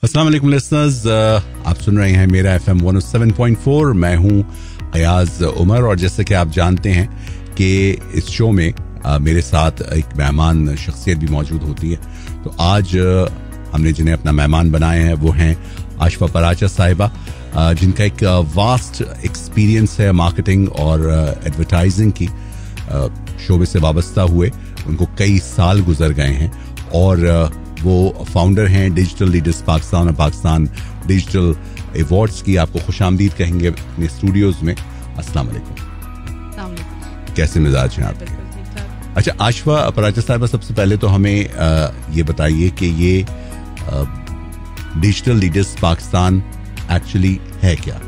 अस्सलाम वालेकुम लिसनर्स, आप सुन रहे हैं मेरा FM 107.4। मैं हूं अयाज उमर और जैसे कि आप जानते हैं कि इस शो में मेरे साथ एक मेहमान शख्सियत भी मौजूद होती है। तो आज हमने जिन्हें अपना मेहमान बनाए हैं वो हैं आशफा पराचा साहिबा, जिनका एक वास्ट एक्सपीरियंस है मार्केटिंग और एडवर्टाइजिंग की। शोबे से वाबस्ता हुए उनको कई साल गुजर गए हैं और वो फाउंडर हैं डिजिटल लीडर्स पाकिस्तान और पाकिस्तान डिजिटल अवार्ड्स की। आपको खुशामदीद कहेंगे अपने स्टूडियोज में। अस्सलाम वालेकुम, कैसे मिजाज हैं आपके? अच्छा आशफा पराचा साहिबा, सबसे पहले तो हमें ये बताइए कि ये डिजिटल लीडर्स पाकिस्तान एक्चुअली है क्या?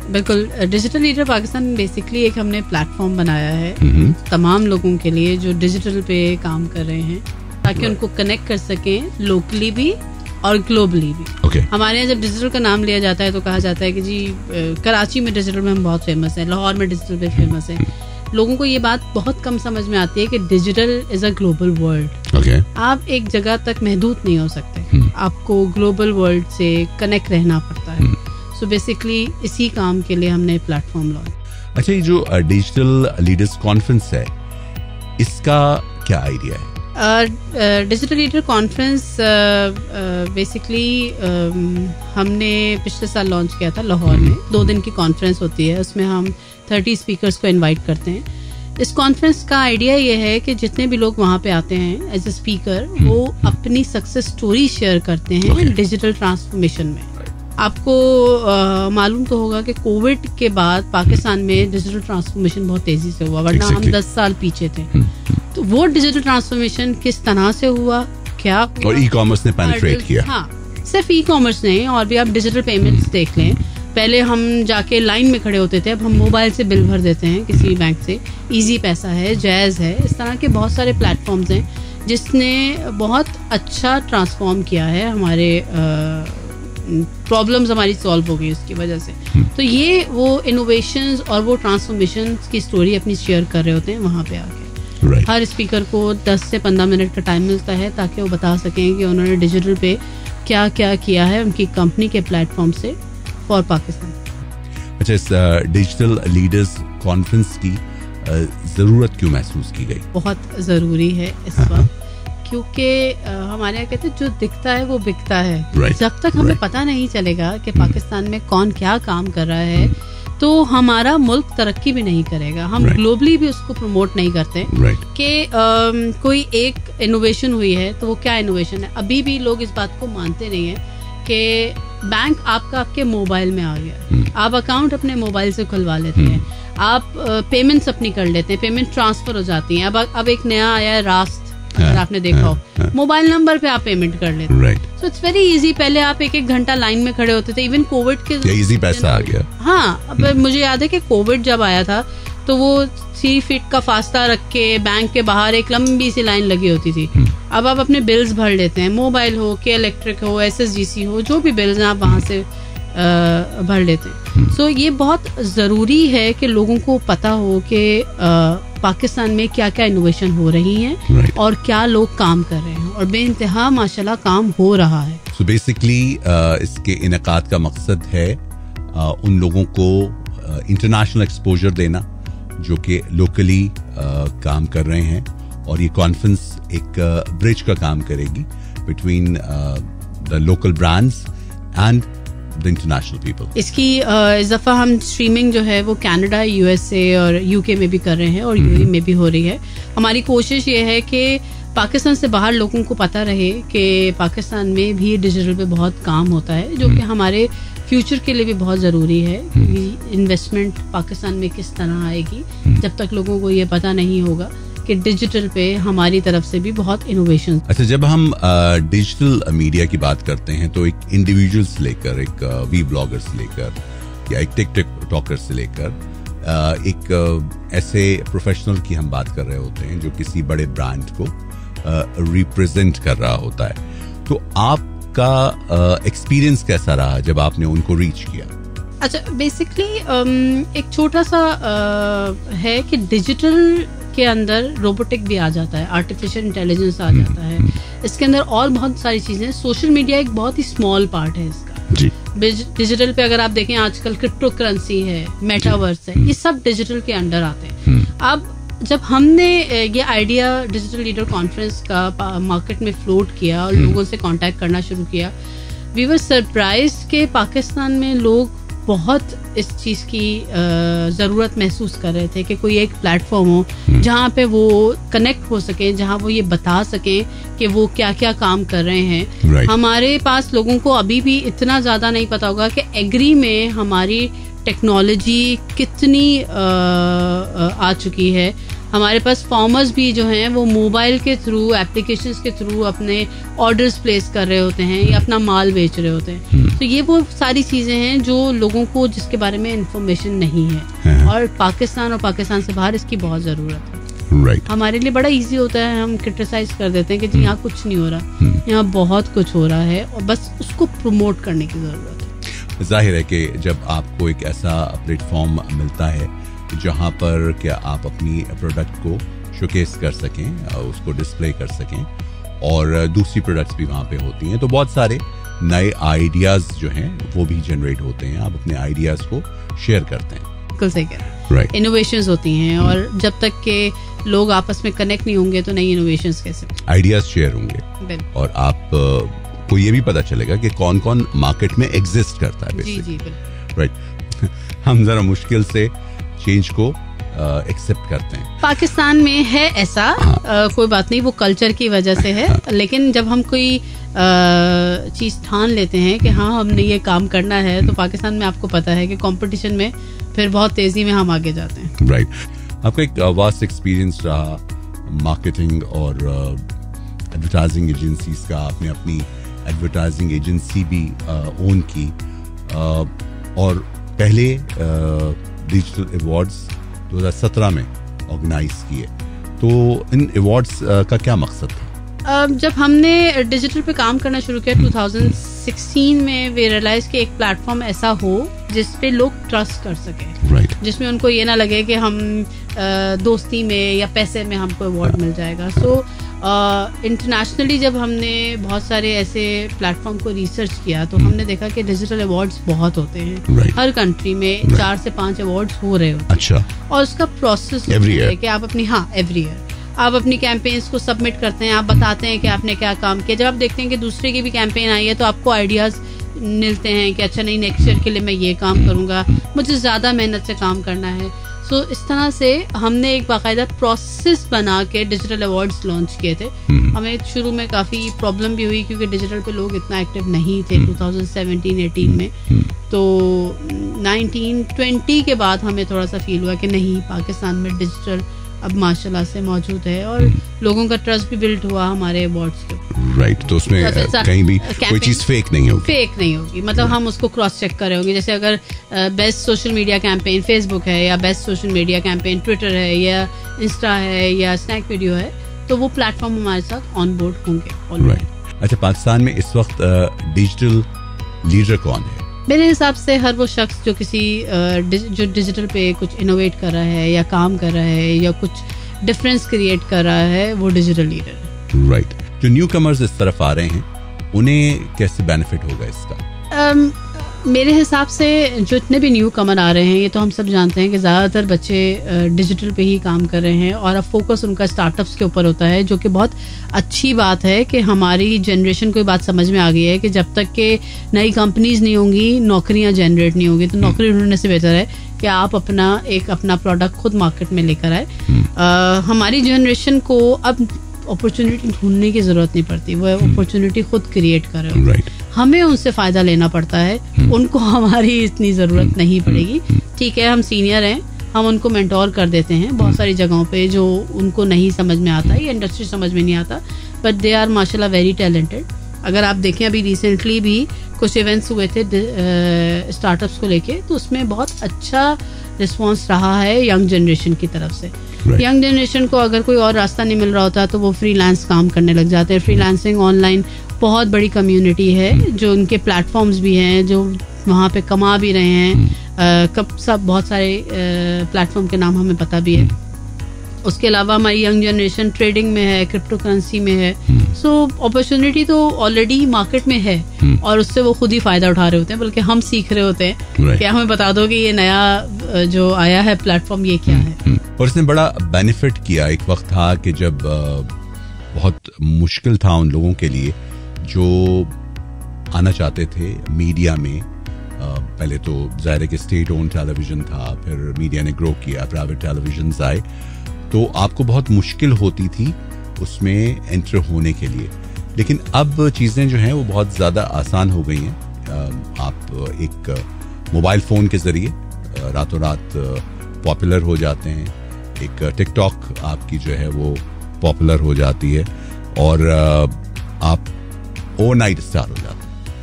बिल्कुल, डिजिटल लीडर पाकिस्तान बेसिकली एक हमने प्लेटफॉर्म बनाया है तमाम लोगों के लिए जो डिजिटल पे काम कर रहे हैं, ताकि उनको कनेक्ट कर सकें लोकली भी और ग्लोबली भी। हमारे यहाँ जब डिजिटल का नाम लिया जाता है तो कहा जाता है कि जी कराची में डिजिटल में हम बहुत फेमस हैं, लाहौर में डिजिटल पे फेमस हैं। लोगों को ये बात बहुत कम समझ में आती है कि digital is a global world. आप एक जगह तक महदूद नहीं हो सकते, आपको ग्लोबल वर्ल्ड से कनेक्ट रहना पड़ता है। सो बेसिकली इसी काम के लिए हमने प्लेटफॉर्म लॉन्च। अच्छा, ये जो डिजिटल लीडर्स कॉन्फ्रेंस है, इसका क्या आइडिया है? डिजिटल लीडर कॉन्फ्रेंस बेसिकली हमने पिछले साल लॉन्च किया था लाहौर में। 2 दिन की कॉन्फ्रेंस होती है, उसमें हम 30 स्पीकर्स को इनवाइट करते हैं। इस कॉन्फ्रेंस का आइडिया ये है कि जितने भी लोग वहाँ पे आते हैं एज ए स्पीकर, वो अपनी सक्सेस स्टोरी शेयर करते हैं डिजिटल ट्रांसफॉर्मेशन में। आपको मालूम तो होगा कि कोविड के बाद पाकिस्तान में डिजिटल ट्रांसफॉर्मेशन बहुत तेजी से हुआ, वरना हम 10 साल पीछे थे। तो वो डिजिटल ट्रांसफॉर्मेशन किस तरह से हुआ, क्या हुआ? और ई कॉमर्स ने पेनिट्रेट किया। हाँ, सिर्फ ई कॉमर्स नहीं, और भी आप डिजिटल पेमेंट्स देख लें। पहले हम जाके लाइन में खड़े होते थे, अब हम मोबाइल से बिल भर देते हैं किसी बैंक से। इजी पैसा है, जैज है, इस तरह के बहुत सारे प्लेटफॉर्म्स हैं जिसने बहुत अच्छा ट्रांसफॉर्म किया है। हमारे प्रॉब्लम्स हमारी सॉल्व हो गई उसकी वजह से। तो ये वो इनोवेशंस और वो ट्रांसफॉर्मेशंस की स्टोरी अपनी शेयर कर रहे होते हैं वहाँ पे आके। हर स्पीकर को 10 से 15 मिनट का टाइम मिलता है ताकि वो बता सकें कि उन्होंने डिजिटल पे क्या क्या किया है उनकी कंपनी के प्लेटफॉर्म से फॉर पाकिस्तान। अच्छा, इस डिजिटल लीडर्स कॉन्फ्रेंस की ज़रूरत क्यों महसूस की गई? बहुत ज़रूरी है इस वक्त, क्योंकि हमारे यहाँ कहते हैं जो दिखता है वो बिकता है। जब तक हमें पता नहीं चलेगा कि पाकिस्तान में कौन क्या काम कर रहा है, तो हमारा मुल्क तरक्की भी नहीं करेगा। हम ग्लोबली भी उसको प्रमोट नहीं करते कि कोई एक इनोवेशन हुई है तो वो क्या इनोवेशन है। अभी भी लोग इस बात को मानते नहीं है कि बैंक आपके मोबाइल में आ गया, आप अकाउंट अपने मोबाइल से खुलवा लेते हैं, आप पेमेंट्स अपनी कर लेते हैं, पेमेंट ट्रांसफर हो जाती हैं। अब एक नया आया है रास्त, अगर आपने देखा हो, मोबाइल नंबर पे आप पेमेंट कर लेते हैं। So it's very easy. पहले आप 1-1 घंटा लाइन में खड़े होते थे, इवन कोविड के इजी पैसा आ गया। हाँ, अब मुझे याद है कि कोविड जब आया था तो वो 3 फीट का फासला रख के बैंक के बाहर एक लंबी सी लाइन लगी होती थी। अब आप अपने बिल्स भर लेते हैं, मोबाइल हो के इलेक्ट्रिक हो, SSGC हो, जो भी बिल्स हैं आप वहाँ से भर लेते हैं। सो ये बहुत ज़रूरी है कि लोगों को पता हो कि पाकिस्तान में क्या क्या इनोवेशन हो रही हैं और क्या लोग काम कर रहे हैं, और बेइंतहा माशाल्लाह काम हो रहा है। सो बेसिकली इसके इनेकाद का मकसद है उन लोगों को इंटरनेशनल एक्सपोजर देना जो कि लोकली काम कर रहे हैं, और ये कॉन्फ्रेंस एक ब्रिज का काम करेगी between the local brands and the international people. इसकी इस दफ़ा हम स्ट्रीमिंग जो है वो कनाडा, USA और UK में भी कर रहे हैं और UAE में भी हो रही है। हमारी कोशिश ये है कि पाकिस्तान से बाहर लोगों को पता रहे कि पाकिस्तान में भी डिजिटल पे बहुत काम होता है, जो कि हमारे फ्यूचर के लिए भी बहुत ज़रूरी है। इन्वेस्टमेंट पाकिस्तान में किस तरह आएगी, जब तक लोगों को ये पता नहीं होगा कि डिजिटल पे हमारी तरफ से भी बहुत इनोवेशन। अच्छा, जब हम डिजिटल मीडिया की बात करते हैं तो एक इंडिविजुअल से लेकर एक वी ब्लॉगर से लेकर या एक टिकटॉक टॉकर से लेकर एक ऐसे प्रोफेशनल की हम बात कर रहे होते हैं जो किसी बड़े ब्रांड को रिप्रेजेंट कर रहा होता है। तो आपका एक्सपीरियंस कैसा रहा जब आपने उनको रीच किया? अच्छा, बेसिकली एक छोटा सा है कि डिजिटल के अंदर रोबोटिक भी आ जाता है, आर्टिफिशियल इंटेलिजेंस आ जाता है, इसके अंदर और बहुत सारी चीजें। सोशल मीडिया एक बहुत ही स्मॉल पार्ट है इसका जी। डिजिटल पे अगर आप देखें आजकल क्रिप्टो करेंसी है, मेटावर्स है, ये सब डिजिटल के अंडर आते हैं। अब जब हमने ये आइडिया डिजिटल लीडर कॉन्फ्रेंस का मार्केट में फ्लोट किया और लोगों से कांटेक्ट करना शुरू किया, वी वर सरप्राइज के पाकिस्तान में लोग बहुत इस चीज़ की ज़रूरत महसूस कर रहे थे कि कोई एक प्लेटफॉर्म हो जहाँ पे वो कनेक्ट हो सके, जहाँ वो ये बता सके कि वो क्या क्या काम कर रहे हैं। हमारे पास लोगों को अभी भी इतना ज़्यादा नहीं पता होगा कि एग्री में हमारी टेक्नोलॉजी कितनी आ चुकी है। हमारे पास फार्मर्स भी जो हैं वो मोबाइल के थ्रू, एप्लीकेशंस के थ्रू अपने ऑर्डर्स प्लेस कर रहे होते हैं या अपना माल बेच रहे होते हैं। तो ये वो सारी चीज़ें हैं जो लोगों को जिसके बारे में इंफॉर्मेशन नहीं है और पाकिस्तान से बाहर इसकी बहुत ज़रूरत है। हमारे लिए बड़ा इजी होता है, हम क्रिटिसाइज कर देते हैं कि जी यहाँ कुछ नहीं हो रहा, यहाँ बहुत कुछ हो रहा है और बस उसको प्रमोट करने की ज़रूरत है। जाहिर है कि जब आपको एक ऐसा प्लेटफॉर्म मिलता है जहाँ पर क्या आप अपनी प्रोडक्ट को शोकेस कर सकें, उसको डिस्प्ले कर सकें और दूसरी प्रोडक्ट्स भी वहाँ पे होती हैं, तो बहुत सारे नए आइडियाज़ जो हैं वो भी जनरेट होते हैं। आप अपने आइडियाज़ को शेयर करते हैं। बिल्कुल सही कह रहे हैं। इनोवेशंस होती हैं और जब तक के लोग आपस में कनेक्ट नहीं होंगे तो नई इनोवेशंस कैसे, आइडियाज़ शेयर होंगे और आप को ये भी पता चलेगा कि कौन कौन मार्केट में एग्जिस्ट करता है। जी जी राइट। हम जरा मुश्किल से चेंज को एक्सेप्ट करते हैं। पाकिस्तान में है ऐसा, कोई बात नहीं, वो कल्चर की वजह से है। लेकिन जब हम कोई चीज ठान लेते हैं कि हाँ हमने ये काम करना है, तो पाकिस्तान में आपको पता है कि कंपटीशन में फिर बहुत तेजी में हम आगे जाते हैं। राइट। आपका एक वास्ट एक्सपीरियंस रहा मार्केटिंग और एडवर्टाइजिंग एजेंसीज का। आपने अपनी एडवर्टाइजिंग एजेंसी भी ओन की और पहले डिजिटल अवार्ड्स 2017 में ऑर्गेनाइज किए। तो इन अवार्ड्स का क्या मकसद था? जब हमने डिजिटल पे काम करना शुरू किया 2016 में, वे रियलाइज कि एक प्लेटफॉर्म ऐसा हो जिस पे लोग ट्रस्ट कर सकें, जिसमें उनको ये ना लगे कि हम दोस्ती में या पैसे में हमको अवार्ड मिल जाएगा। सो इंटरनेशनली जब हमने बहुत सारे ऐसे प्लेटफॉर्म को रिसर्च किया तो हमने देखा कि डिजिटल अवार्ड्स बहुत होते हैं। हर कंट्री में 4 से 5 अवार्ड्स हो रहे होते हैं। अच्छा। और उसका प्रोसेस है कि आप अपनी एवरी ईयर आप अपनी कैंपेन्स को सबमिट करते हैं, आप बताते हैं कि आपने क्या काम किया। जब आप देखते हैं कि दूसरे की भी कैंपेन आई है तो आपको आइडियाज़ मिलते हैं कि अच्छा नहीं, नेक्स्ट ईयर के लिए मैं ये काम करूँगा, मुझे ज़्यादा मेहनत से काम करना है। सो इस तरह से हमने एक बाकायदा प्रोसेस बना के डिजिटल अवार्ड्स लॉन्च किए थे। हमें शुरू में काफ़ी प्रॉब्लम भी हुई क्योंकि डिजिटल पे लोग इतना एक्टिव नहीं थे 2017-18 में। तो 19-20 के बाद हमें थोड़ा सा फील हुआ कि नहीं, पाकिस्तान में डिजिटल अब माशाल्लाह से मौजूद है और लोगों का ट्रस्ट भी बिल्ड हुआ हमारे अवार्ड्स के। राइट। तो उसमें कहीं भी कोई चीज़ फेक नहीं होगी, मतलब हम उसको क्रॉस चेक कर रहे होंगे। जैसे अगर best social media campaign Facebook है या best social media campaign Twitter है या इंस्टा है या स्नैक वीडियो है, तो वो प्लेटफॉर्म हमारे साथ ऑन बोर्ड होंगे। राइट। अच्छा, पाकिस्तान में इस वक्त डिजिटल लीडर कौन है? मेरे हिसाब से हर वो शख्स जो जो डिजिटल पे कुछ इनोवेट कर रहा है या काम कर रहा है या कुछ डिफरेंस क्रिएट कर रहा है, वो डिजिटल लीडर है। राइट। जो न्यू कमर्स इस तरफ आ रहे हैं उन्हें कैसे बेनिफिट होगा इसका? मेरे हिसाब से जो इतने भी न्यू कमर आ रहे हैं, ये तो हम सब जानते हैं कि ज़्यादातर बच्चे डिजिटल पे ही काम कर रहे हैं और अब फोकस उनका स्टार्टअप्स के ऊपर होता है, जो कि बहुत अच्छी बात है कि हमारी जनरेशन को ये बात समझ में आ गई है कि जब तक के नई कंपनीज नहीं होंगी, नौकरियां जनरेट नहीं होंगी। तो नौकरी ढूंढने से बेहतर है कि आप अपना प्रोडक्ट खुद मार्केट में लेकर आए। हमारी जनरेशन को अब अपॉर्चुनिटी ढूंढने की जरूरत नहीं पड़ती, वो अपॉर्चुनिटी खुद क्रिएट कर रहे हो। हमें उनसे फ़ायदा लेना पड़ता है, उनको हमारी इतनी ज़रूरत नहीं पड़ेगी। ठीक है, हम सीनियर हैं, हम उनको मेंटोर कर देते हैं बहुत सारी जगहों पे जो उनको नहीं समझ में आता, ये इंडस्ट्री समझ में नहीं आता, बट दे आर माशाल्लाह वेरी टैलेंटेड। अगर आप देखें अभी रिसेंटली भी कुछ इवेंट्स हुए थे स्टार्टअप्स को लेके, तो उसमें बहुत अच्छा रिस्पॉन्स रहा है यंग जनरेशन की तरफ से। यंग जनरेशन को अगर कोई और रास्ता नहीं मिल रहा होता तो वो फ्रीलांस काम करने लग जाते हैं। फ्रीलांसिंग ऑनलाइन बहुत बड़ी कम्युनिटी है, जो उनके प्लेटफॉर्म्स भी हैं, जो वहाँ पे कमा भी रहे हैं। बहुत सारे प्लेटफॉर्म के नाम हमें पता भी है। उसके अलावा हमारी यंग जनरेशन ट्रेडिंग में है, क्रिप्टो करेंसी में है। सो अपॉर्चुनिटी तो ऑलरेडी मार्केट में है और उससे वो खुद ही फायदा उठा रहे होते हैं, बल्कि हम सीख रहे होते हैं कि हमें बता दो कि ये नया जो आया है प्लेटफॉर्म ये क्या है। और इसने बड़ा बेनिफिट किया। एक वक्त था कि जब बहुत मुश्किल था उन लोगों के लिए जो आना चाहते थे मीडिया में। पहले तो ज़ाहिर है कि स्टेट ओन टेलीविज़न था, फिर मीडिया ने ग्रो किया, प्राइवेट टेलीविजन आए, तो आपको बहुत मुश्किल होती थी उसमें एंटर होने के लिए। लेकिन अब चीज़ें जो हैं वो बहुत ज़्यादा आसान हो गई हैं। आप एक मोबाइल फ़ोन के ज़रिए रातों रात पॉपुलर हो जाते हैं। एक टिकटॉक आपकी जो है वो पॉपुलर हो जाती है और आप ओवरनाइट स्टार हो जाते हैं।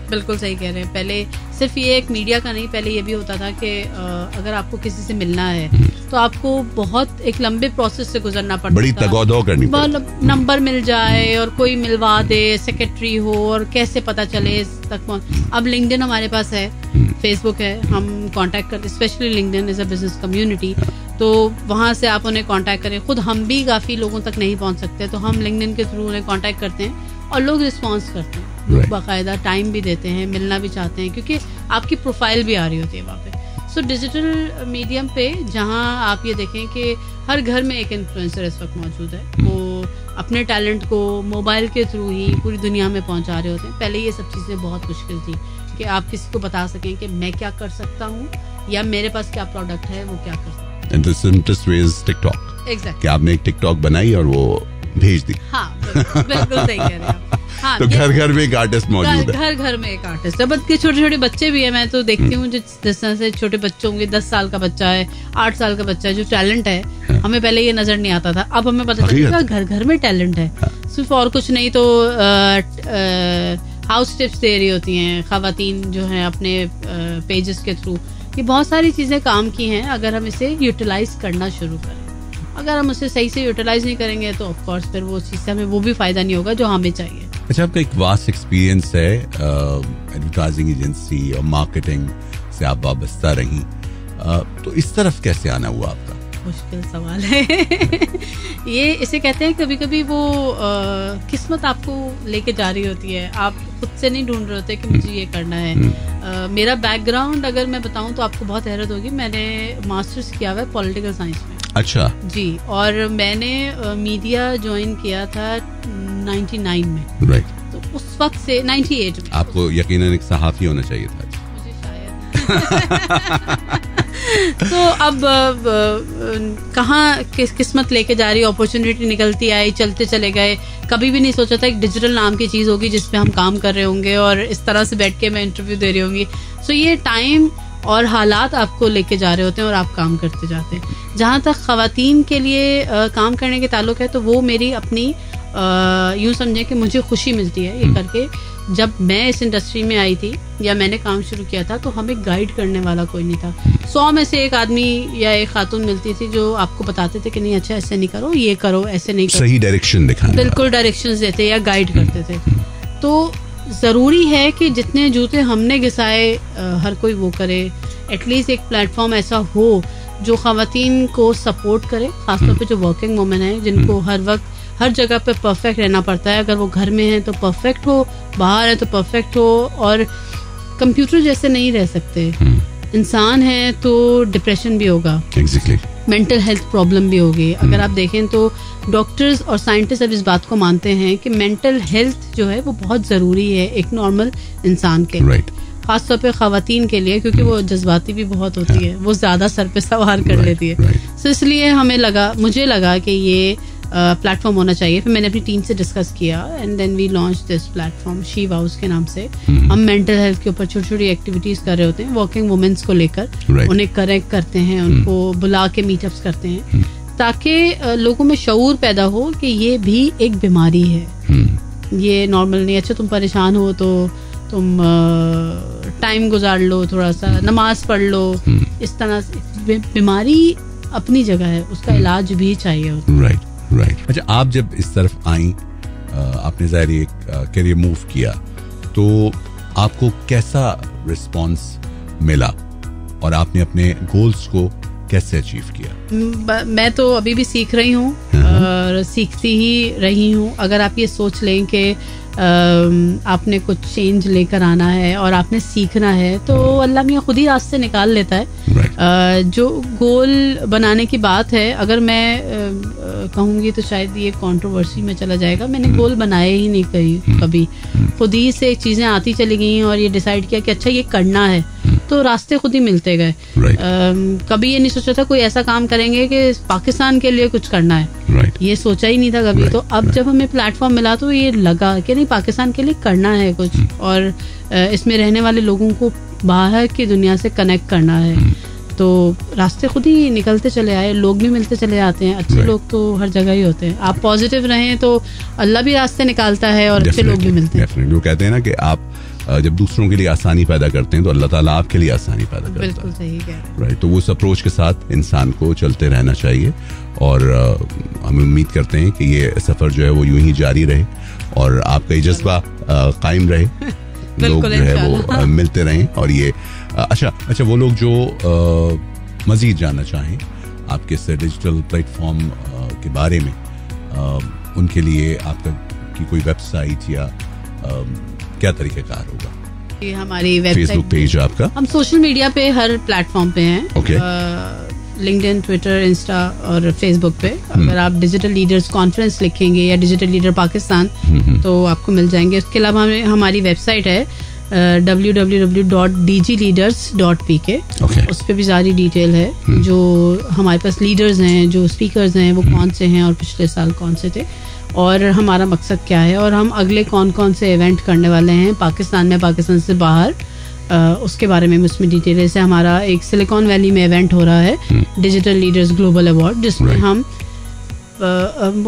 बिल्कुल सही कह रहे हैं। पहले सिर्फ ये एक मीडिया का नहीं, पहले ये भी होता था कि अगर आपको किसी से मिलना है तो आपको बहुत एक लंबे प्रोसेस से गुजरना पड़ता था, बड़ी तगौदौ करनी पड़ती, नंबर मिल जाए और कोई मिलवा दे, सेक्रेटरी हो और कैसे पता चले इस तक पहुंच। अब लिंक्डइन हमारे पास है, फेसबुक है, हम कांटेक्ट करते, specially LinkedIn is a business community, तो वहाँ से आप उन्हें कांटेक्ट करें। खुद हम भी काफ़ी लोगों तक नहीं पहुँच सकते तो हम लिंक्डइन के थ्रू उन्हें कांटेक्ट करते हैं और लोग रिस्पॉन्स करते हैं, लोग बाकायदा टाइम भी देते हैं, मिलना भी चाहते हैं क्योंकि आपकी प्रोफाइल भी आ रही होती है वहाँ पे। सो डिजिटल मीडियम पे जहाँ आप ये देखें कि हर घर में एक इन्फ्लुएंसर इस वक्त मौजूद है, वो अपने टैलेंट को मोबाइल के थ्रू ही पूरी दुनिया में पहुँचा रहे होते हैं। पहले ये सब चीज़ें बहुत मुश्किल थी कि आप किसी को बता सकें कि मैं क्या कर सकता हूँ या मेरे पास क्या प्रोडक्ट है, वो क्या कर सकता है। And the simplest way is TikTok. Exactly. कि आपने एक टिकटॉक बनाई और वो भेज दी। हाँ, बिल्कुल सही कह रहे हैं। हाँ, तो घर घर में एक आर्टिस्ट मौजूद है। घर घर में एक आर्टिस्ट है। बल्कि छोटे छोटे बच्चे भी है, मैं तो देखती हूँ जिस तरह से छोटे बच्चों के 10 साल का बच्चा है, 8 साल का बच्चा है, जो टैलेंट है, हमें पहले ये नजर नहीं आता था, अब हमें पता चलता घर घर में टैलेंट है। सिर्फ और कुछ नहीं तो हाउस टिप्स दे रही होती हैं खवातीन जो हैं अपने पेजेस के थ्रू। ये बहुत सारी चीजें काम की हैं अगर हम इसे यूटिलाइज करना शुरू करें। अगर हम उसे सही से यूटिलाइज नहीं करेंगे तो ऑफ कोर्स फिर वो चीज़ से हमें वो भी फायदा नहीं होगा जो हमें चाहिए। अच्छा, आपका एक वास्ट एक्सपीरियंस है एडवर्टाइजिंग एजेंसी और मार्केटिंग से आप वाबस्ता रही, तो इस तरफ कैसे आना हुआ आपका? मुश्किल सवाल है। ये इसे कहते हैं कभी कभी वो किस्मत आपको लेके जा रही होती है, आप खुद से नहीं ढूंढ रहे होते कि मुझे ये करना है। मेरा बैकग्राउंड अगर मैं बताऊं तो आपको बहुत हैरत होगी, मैंने मास्टर्स किया हुआ है पॉलिटिकल साइंस में। अच्छा जी, और मैंने मीडिया ज्वाइन किया था 99 में। राइट। तो उस वक्त से 98 में आपको यकीनन एक सहाफ़ी होना चाहिए था। मुझे शायद तो अब कहाँ किस्मत लेके जा रही, अपॉर्चुनिटी निकलती आई, चलते चले गए। कभी भी नहीं सोचा था एक डिजिटल नाम की चीज़ होगी जिस पे हम काम कर रहे होंगे और इस तरह से बैठ के मैं इंटरव्यू दे रही होंगी। सो ये टाइम और हालात आपको लेके जा रहे होते हैं और आप काम करते जाते हैं। जहाँ तक ख़वातीन के लिए काम करने के ताल्लुक है तो वो मेरी अपनी यूँ समझें कि मुझे खुशी मिलती है ये करके। जब मैं इस इंडस्ट्री में आई थी या मैंने काम शुरू किया था तो हमें गाइड करने वाला कोई नहीं था। 100 में से एक आदमी या एक खातून मिलती थी जो आपको बताते थे कि नहीं अच्छा ऐसे नहीं करो, ये करो, ऐसे नहीं करो, सही डायरेक्शन दिखाने, बिल्कुल डायरेक्शंस देते या गाइड करते थे। तो ज़रूरी है कि जितने जूते हमने घिसाए हर कोई वो करे। एटलीस्ट एक प्लेटफॉर्म ऐसा हो जो ख़वातीन को सपोर्ट करे, ख़ासतौर पे जो वर्किंग वुमेन है जिनको हर वक्त हर जगह पे परफेक्ट रहना पड़ता है। अगर वो घर में है तो परफेक्ट हो, बाहर है तो परफेक्ट हो, और कंप्यूटर जैसे नहीं रह सकते। इंसान है तो डिप्रेशन भी होगा, मेंटल हेल्थ प्रॉब्लम भी होगी। अगर आप देखें तो डॉक्टर्स और साइंटिस्ट अब इस बात को मानते हैं कि मेंटल हेल्थ जो है वो बहुत ज़रूरी है एक नॉर्मल इंसान के लिए, खासतौर पे ख़वातीन के लिए, क्योंकि वो जज्बाती भी बहुत होती है, वो ज़्यादा सर पे सवार कर लेती है। तो इसलिए मुझे लगा कि ये प्लेटफॉर्म होना चाहिए। फिर मैंने अपनी टीम से डिस्कस किया and then we launch this platform शी वाउस के नाम से। हम मेंटल हेल्थ के ऊपर छोटी छोटी एक्टिविटीज कर रहे होते हैं, वर्किंग वुमेन्स को लेकर उन्हें करेक्ट करते हैं, उनको बुला के मीटअप्स करते हैं ताकि लोगों में शऊर पैदा हो कि ये भी एक बीमारी है, ये नॉर्मल नहीं। अच्छा तुम परेशान हो तो तुम टाइम गुजार लो, थोड़ा सा नमाज पढ़ लो, इस तरह से। बीमारी अपनी जगह है, उसका इलाज भी चाहिए होता है। राइट। अच्छा, आप जब इस तरफ आई, आपने ज़ाहिर एक करियर मूव किया, तो आपको कैसा रिस्पॉन्स मिला और आपने अपने गोल्स को कैसे अचीव किया? मैं तो अभी भी सीख रही हूँ और सीखती ही रही हूँ। अगर आप ये सोच लें कि आपने कुछ चेंज लेकर आना है और आपने सीखना है तो अल्लाह मियाँ खुद ही रास्ते निकाल लेता है। जो गोल बनाने की बात है, अगर मैं कहूँगी तो शायद ये कंट्रोवर्सी में चला जाएगा। मैंने गोल बनाए ही नहीं कभी, खुद ही से चीज़ें आती चली गई और ये डिसाइड किया कि अच्छा ये करना है, तो रास्ते खुद ही मिलते गए। कभी ये नहीं सोचा था कोई ऐसा काम करेंगे कि पाकिस्तान के लिए कुछ करना है, ये सोचा ही नहीं था कभी। तो अब जब हमें प्लेटफॉर्म मिला तो ये लगा कि नहीं, पाकिस्तान के लिए करना है कुछ, और इसमें रहने वाले लोगों को बाहर की दुनिया से कनेक्ट करना है। तो रास्ते खुद ही निकलते चले आए, लोग भी मिलते चले आते हैं। अच्छे लोग तो हर जगह ही होते हैं। आप पॉजिटिव रहें तो अल्लाह भी रास्ते निकालता है और अच्छे लोग भी मिलते हैं। वो कहते हैं ना कि आप जब दूसरों के लिए आसानी पैदा करते हैं तो अल्लाह ताला आपके लिए आसानी पैदा करता है। बिल्कुल सही कह रहे हैं। राइट, तो उस अप्रोच के साथ इंसान को चलते रहना चाहिए और हम उम्मीद करते हैं कि ये सफ़र जो है वो यूं ही जारी रहे और आपका ये जज्बा कायम रहे, लोग जो है वो मिलते रहें। और ये अच्छा वो लोग जो मज़ीद जानना चाहें आपके इस डिजिटल प्लेटफॉर्म के बारे में, उनके लिए आपका की कोई वेबसाइट या क्या तरीक़ाकार होगा? ये हमारी वेबसाइट, फेसबुक पेज आपका, हम सोशल मीडिया पे हर प्लेटफॉर्म पे हैं। लिंक्डइन, ट्विटर, इंस्टा और फेसबुक पे। अगर आप डिजिटल लीडर्स कॉन्फ्रेंस लिखेंगे या डिजिटल लीडर पाकिस्तान तो आपको मिल जाएंगे। उसके अलावा हमारी वेबसाइट है www.dgleaders.pk। उस पर भी सारी डिटेल है, जो हमारे पास लीडर्स हैं, जो स्पीकर्स हैं वो कौन से हैं और पिछले साल कौन से थे और हमारा मकसद क्या है और हम अगले कौन कौन से इवेंट करने वाले हैं पाकिस्तान में, पाकिस्तान से बाहर, उसके बारे में उसमें डिटेल है। जैसे हमारा एक सिलिकॉन वैली में इवेंट हो रहा है, डिजिटल लीडर्स ग्लोबल अवार्ड, जिसमें हम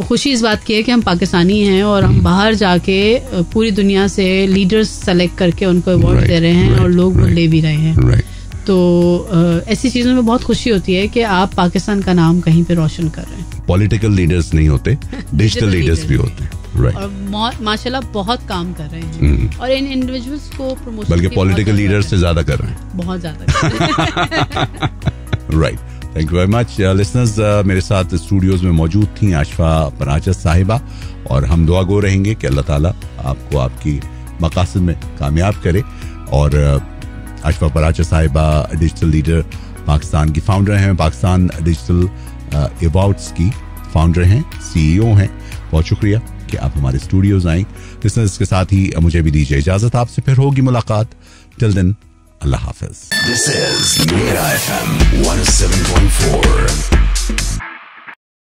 खुशी इस बात की है कि हम पाकिस्तानी हैं और हम बाहर जाके पूरी दुनिया से लीडर्स सेलेक्ट करके उनको अवार्ड दे रहे हैं और लोग वो ले भी रहे हैं। तो ऐसी चीज़ों में बहुत खुशी होती है कि आप पाकिस्तान का नाम कहीं पे रोशन कर रहे हैं। पॉलिटिकल लीडर्स नहीं होते, डिजिटल लीडर्स भी होते हैं। और माशाल्लाह बहुत काम कर रहे हैं और इन इंडिविजुअल्स को प्रमोशन, बल्कि पॉलिटिकल लीडर्स से ज़्यादा कर रहे हैं, बहुत ज़्यादा। Right, thank you very much listeners. मेरे साथ स्टूडियोज में मौजूद थी आशफा पराचा साहिबा और हम दुआ गो रहेंगे कि अल्लाह ताला आपको आपकी मकासद में कामयाब करे। और आशफा पराचा साहिबा डिजिटल लीडर पाकिस्तान की फाउंडर हैं, पाकिस्तान डिजिटल अवार्ड्स की फाउंडर हैं, CEO हैं। बहुत शुक्रिया कि आप हमारे स्टूडियोज आए। लिसनर्स के साथ ही मुझे भी दीजिए इजाजत, आपसे फिर होगी मुलाकात। टिल देन, अल्लाह हाफिज। This is Mira FM 107.4.